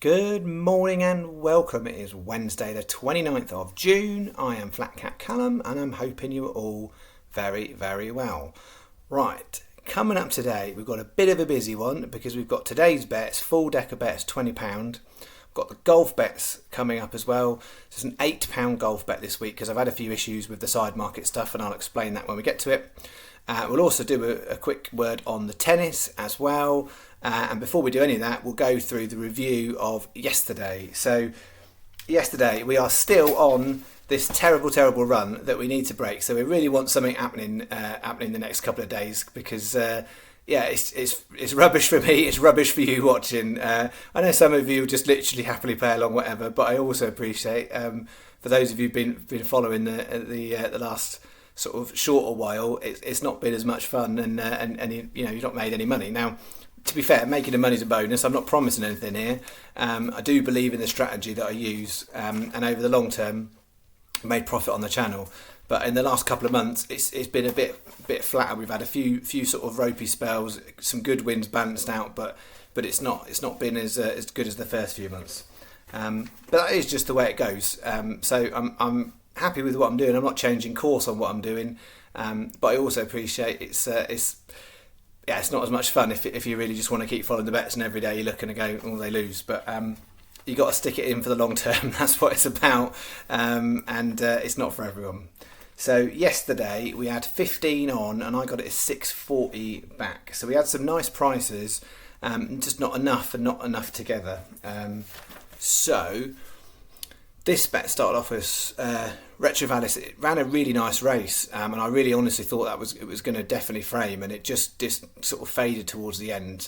Good morning and welcome. It is Wednesday the 29th of June. I am Flat Cat Callum and I'm hoping you are all very, very well. Right, coming up today we've got a bit of a busy one because we've got today's bets, full deck of bets, £20. We've got the golf bets coming up as well. It's an £8 golf bet this week because I've had a few issues with the side market stuff and I'll explain that when we get to it. We'll also do a quick word on the tennis as well. And before we do any of that, we'll go through the review of yesterday. So yesterday we are still on this terrible run that we need to break. So we really want something happening the next couple of days because it's rubbish for me. It's rubbish for you watching. I know some of you just literally happily play along, whatever. But I also appreciate for those of you who've been following the last sort of shorter while, it's not been as much fun, and you've not made any money. Now, to be fair, making the money's a bonus. I'm not promising anything here. I do believe in the strategy that I use, and over the long term, I made profit on the channel. But in the last couple of months, it's been a bit flatter. We've had a few sort of ropey spells, some good wins balanced out, but it's not been as good as the first few months. But that is just the way it goes. So I'm happy with what I'm doing. I'm not changing course on what I'm doing, but I also appreciate it's not as much fun if you really just want to keep following the bets and every day you're looking to go, oh, they lose. But you got to stick it in for the long term. That's what it's about, and it's not for everyone. So yesterday we had 15 on, and I got it at 640 back. So we had some nice prices, just not enough and not enough together. So this bet started off as Retrovalis. It ran a really nice race, and I really honestly thought it was going to definitely frame, and it just sort of faded towards the end.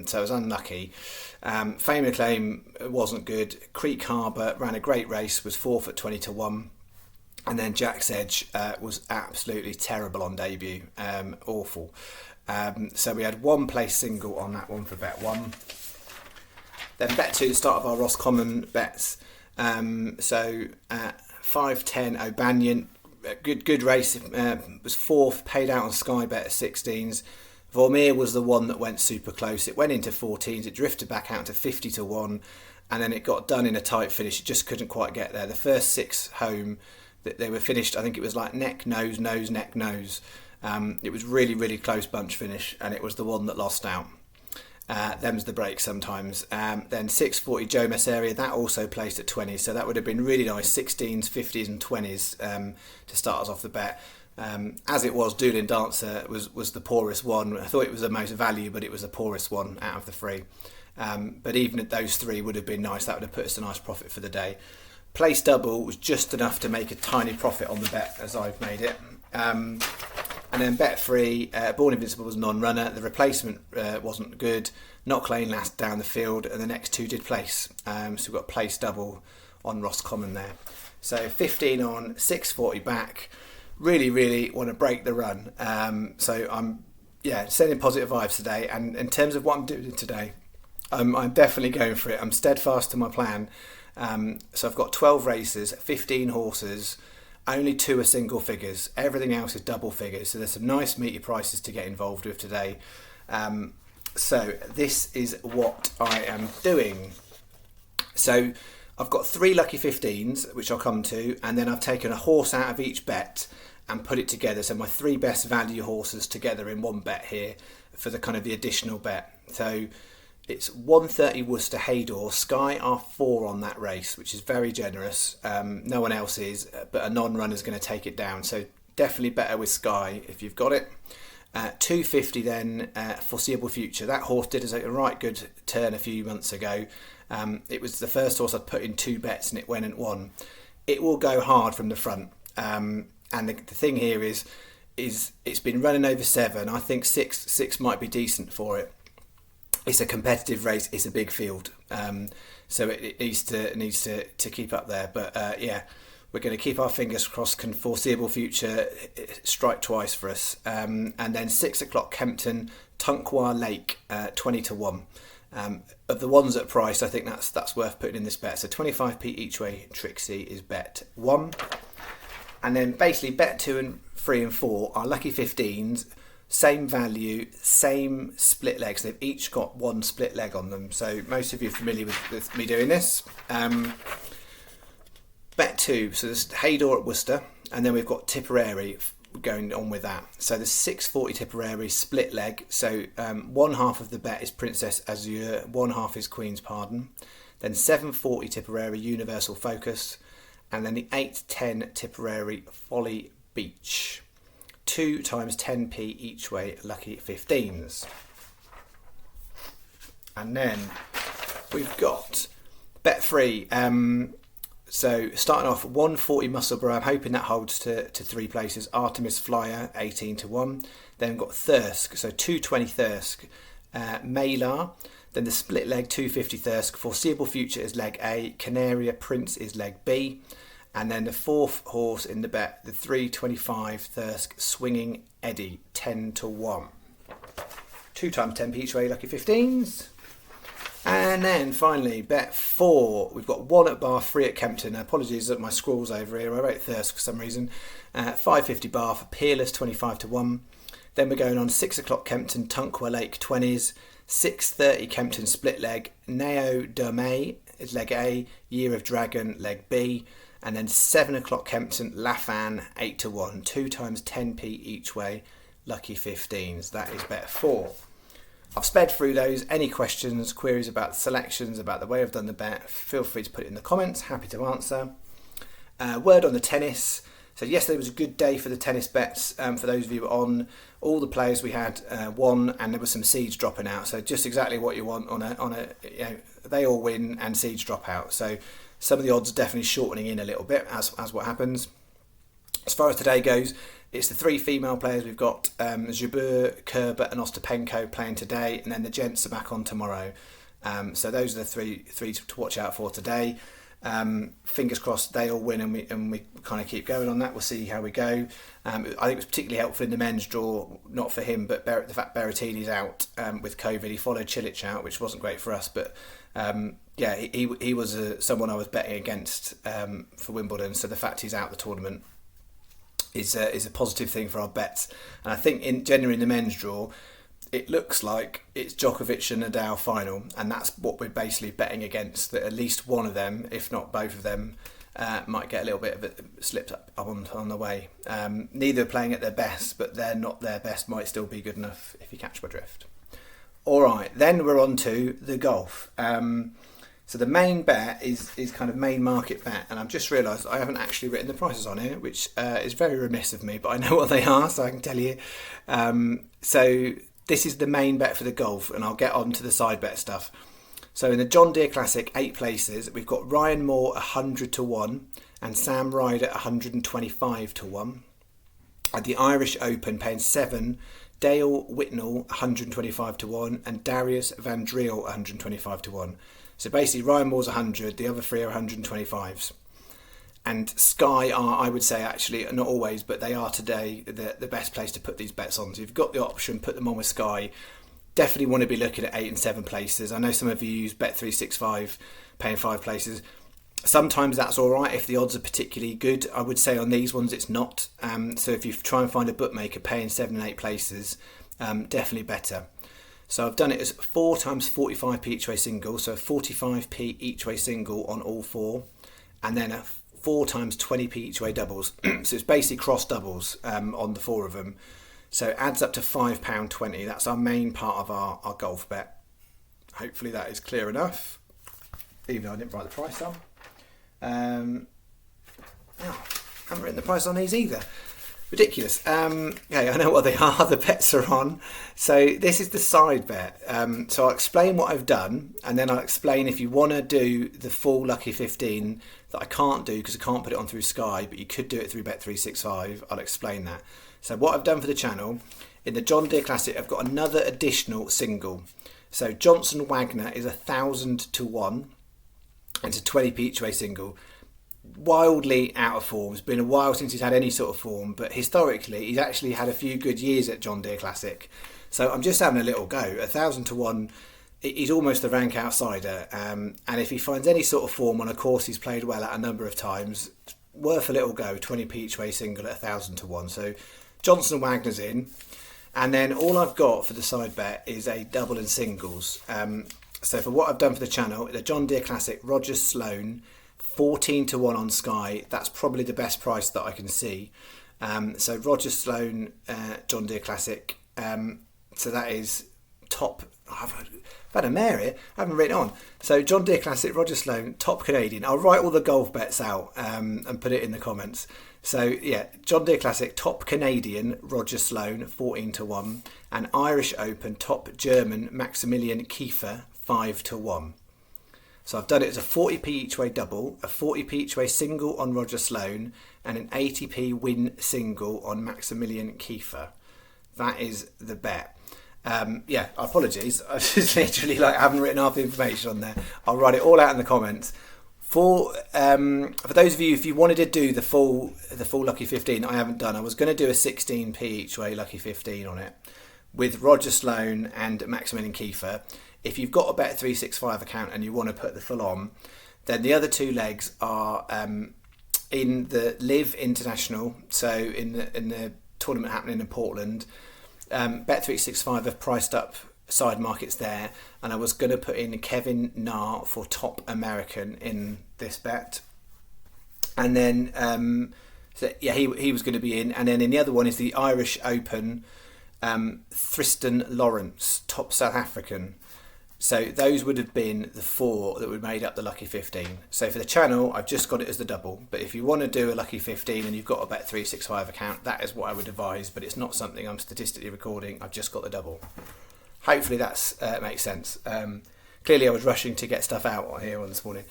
So I was unlucky. Fame and Claim wasn't good. Creek Harbour ran a great race, was fourth at 20-1, and then Jack's Edge was absolutely terrible on debut, awful. So we had one place single on that one for bet one. Then bet two, the start of our Roscommon bets. So 5-10 O'Banion, good race, was fourth, paid out on Sky Bet at 16s. Vormir was the one that went super close. It went into 14s, it drifted back out to 50-1, and then it got done in a tight finish. It just couldn't quite get there. The first six home, they were finished, I think it was like neck, nose, nose, neck, nose. It was really, really close bunch finish, and it was the one that lost out. Them's the break sometimes. Then 640 Joe Messaria, that also placed at 20, so that would have been really nice. 16s, 50s and 20s to start us off the bet. As it was, Doolin Dancer was the poorest one. I thought it was the most value, but it was the poorest one out of the three. But even at those three would have been nice. That would have put us a nice profit for the day. Place double was just enough to make a tiny profit on the bet as I've made it. And then bet three, Born Invincible was non-runner. The replacement wasn't good. Knock Lane last down the field, and the next two did place. So we've got place double on Roscommon there. So 15 on, 640 back. Really, really want to break the run. So I'm sending positive vibes today. And in terms of what I'm doing today, I'm definitely going for it. I'm steadfast to my plan. So I've got 12 races, 15 horses. Only two are single figures. Everything else is double figures. So there's some nice meaty prices to get involved with today. So this is what I am doing. So I've got 3 lucky 15s, which I'll come to, and then I've taken a horse out of each bet and put it together. So my 3 best value horses together in one bet here for the kind of the additional bet. So it's 130 Worcester Haydor. Sky are 4 on that race, which is very generous. No one else is, but a non-runner is going to take it down. So definitely better with Sky if you've got it. 250 then, Foreseeable Future. That horse did us a right good turn a few months ago. It was the first horse I'd put in 2 bets and it went and won. It will go hard from the front. And the thing here is it's been running over 7. I think 6 might be decent for it. It's a competitive race. It's a big field, so it needs to keep up there. But we're going to keep our fingers crossed. Can Foreseeable Future strike twice for us? And then 6 o'clock Kempton Tunkwar Lake, 20-1. Of the ones at price, I think that's worth putting in this bet. So 25p each way. Trixie is bet 1, and then basically bet 2 and 3 and 4 are lucky 15s. same value, same split legs. They've each got one split leg on them. So most of you are familiar with me doing this. Bet 2, so there's Haydor at Worcester, and then we've got Tipperary going on with that. So the 640 Tipperary split leg. So one half of the bet is Princess Azure, one half is Queen's Pardon. Then 740 Tipperary Universal Focus, and then the 810 Tipperary Folly Beach. 2 times 10p each way, lucky 15s. And then we've got bet 3. So starting off 140 Musselburgh, I'm hoping that holds to 3 places. Artemis Flyer 18 to 1. Then we've got Thirsk, so 220 Thirsk. Maylar, then the split leg 250 Thirsk. Foreseeable Future is leg A. Canaria Prince is leg B. And then the 4th horse in the bet, the 325 Thirsk Swinging Eddie 10 to 1. 2 times 10p each way, lucky 15s. And then finally, bet 4. We've got 1 at Bath, 3 at Kempton. Apologies that my scrawls over here. I wrote Thirsk for some reason. 550 Bath, Peerless 25 to 1. Then we're going on 6 o'clock Kempton, Tunkwell Lake 20s. 6:30 Kempton split leg. Neo Dermay is leg A. Year of Dragon, leg B. And then 7 o'clock Kempton, Lafan 8 to 1. 2 times 10p each way, lucky 15s. That is bet 4. I've sped through those. Any questions, queries about selections, about the way I've done the bet, feel free to put it in the comments. Happy to answer. Word on the tennis. So yesterday was a good day for the tennis bets. For those of you on, all the players we had won, and there were some seeds dropping out. So just exactly what you want on a they all win and seeds drop out. So some of the odds are definitely shortening in a little bit as what happens. As far as today goes, it's the 3 female players. We've got Jabeur, Kerber and Ostapenko playing today, and then the gents are back on tomorrow. So those are the three to watch out for today. Fingers crossed they all win, and we kind of keep going on that. We'll see how we go. I think it was particularly helpful in the men's draw, not for him, but the fact Berrettini's out with COVID. He followed Cilic out, which wasn't great for us, but he was someone I was betting against for Wimbledon. So the fact he's out the tournament is a positive thing for our bets. And I think generally in the men's draw, it looks like it's Djokovic and Nadal final, and that's what we're basically betting against, that at least one of them, if not both of them, might get a little bit of it slipped up on the way. Neither are playing at their best, but they're not their best might still be good enough, if you catch my drift. Alright, then we're on to the golf. So the main bet is kind of main market bet, and I've just realised I haven't actually written the prices on here, which is very remiss of me, but I know what they are, so I can tell you. So this is the main bet for the golf, and I'll get on to the side bet stuff. So in the John Deere Classic, 8 places, we've got Ryan Moore 100 to 1 and Sam Ryder 125 to 1. At the Irish Open, paying 7, Dale Whitnell 125 to 1 and Darius Van Driel 125 to 1. So basically Ryan Moore's 100, the other 3 are 125s. And Sky are, I would say, actually, not always, but they are today the best place to put these bets on. So you've got the option, put them on with Sky. Definitely want to be looking at 8 and 7 places. I know some of you use Bet365, paying 5 places. Sometimes that's all right if the odds are particularly good. I would say on these ones it's not. So if you try and find a bookmaker paying 7 and 8 places, definitely better. So I've done it as 4 times 45p each way single, so 45p each way single on all 4, and then a 4 times 20p each way doubles. So it's basically cross doubles on the 4 of them. So it adds up to £5.20. That's our main part of our golf bet. Hopefully that is clear enough, even though I didn't write the price on. I haven't written the price on these either. Ridiculous. Okay, I know what they are. The bets are on. So this is the side bet. So I'll explain what I've done, and then I'll explain if you want to do the full lucky 15 that I can't do because I can't put it on through Sky, but you could do it through Bet365. I'll explain that. So what I've done for the channel, in the John Deere Classic, I've got another additional single. So Johnson Wagner is 1,000 to 1. It's a 20p each way single. Wildly out of form. It's been a while since he's had any sort of form, but historically he's actually had a few good years at John Deere Classic. So I'm just having a little go. 1,000 to 1, he's almost a rank outsider. And if he finds any sort of form on a course he's played well at a number of times, worth a little go. 20p each way single at 1,000 to 1. So Johnson Wagner's in. And then all I've got for the side bet is a double and singles. So for what I've done for the channel, the John Deere Classic Roger Sloan, 14 to 1 on Sky. That's probably the best price that I can see. So Roger Sloan, John Deere Classic. So that is top. I've had a mare here. I haven't written on. So John Deere Classic, Roger Sloan, top Canadian. I'll write all the golf bets out and put it in the comments. So yeah, John Deere Classic, top Canadian, Roger Sloan, 14 to 1. And Irish Open, top German, Maximilian Kiefer, 5 to 1. So I've done it as a 40p each way double, a 40p each way single on Roger Sloan, and an 80p win single on Maximilian Kiefer. That is the bet. Apologies. I just literally I haven't written half the information on there. I'll write it all out in the comments. For those of you, if you wanted to do the full Lucky 15, I haven't done. I was going to do a 16p each way Lucky 15 on it with Roger Sloan and Maximilian Kiefer. If you've got a Bet365 account and you want to put the full on, then the other two legs are in the Live International. So in the tournament happening in Portland. Bet365 have priced up side markets there, and I was going to put in Kevin Na for top American in this bet, and then he was going to be in, and then in the other one is the Irish Open, Tristan Lawrence top South African. So those would have been the four that would made up the Lucky 15. So for the channel, I've just got it as the double. But if you want to do a Lucky 15 and you've got a Bet365 account, that is what I would advise. But it's not something I'm statistically recording. I've just got the double. Hopefully that makes sense. Clearly I was rushing to get stuff out here on this morning.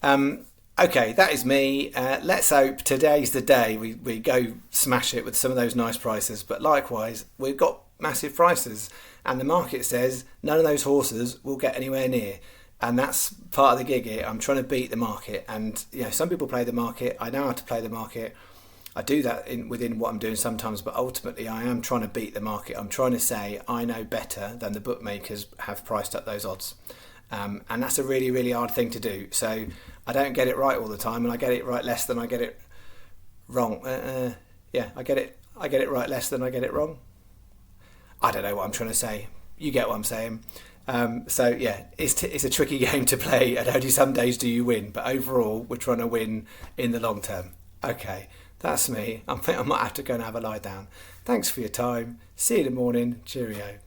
Okay, that is me. Let's hope today's the day we go smash it with some of those nice prices. But likewise, we've got massive prices. And the market says none of those horses will get anywhere near. And that's part of the gig here. I'm trying to beat the market. And some people play the market. I know how to play the market. I do that within what I'm doing sometimes, but ultimately I am trying to beat the market. I'm trying to say I know better than the bookmakers have priced up those odds. And that's a really, really hard thing to do. So I don't get it right all the time, and I get it right less than I get it wrong. I get it right less than I get it wrong. I don't know what I'm trying to say. You get what I'm saying. It's a tricky game to play, and only some days do you win. But overall, we're trying to win in the long term. Okay, that's me. I think I might have to go and have a lie down. Thanks for your time. See you in the morning. Cheerio.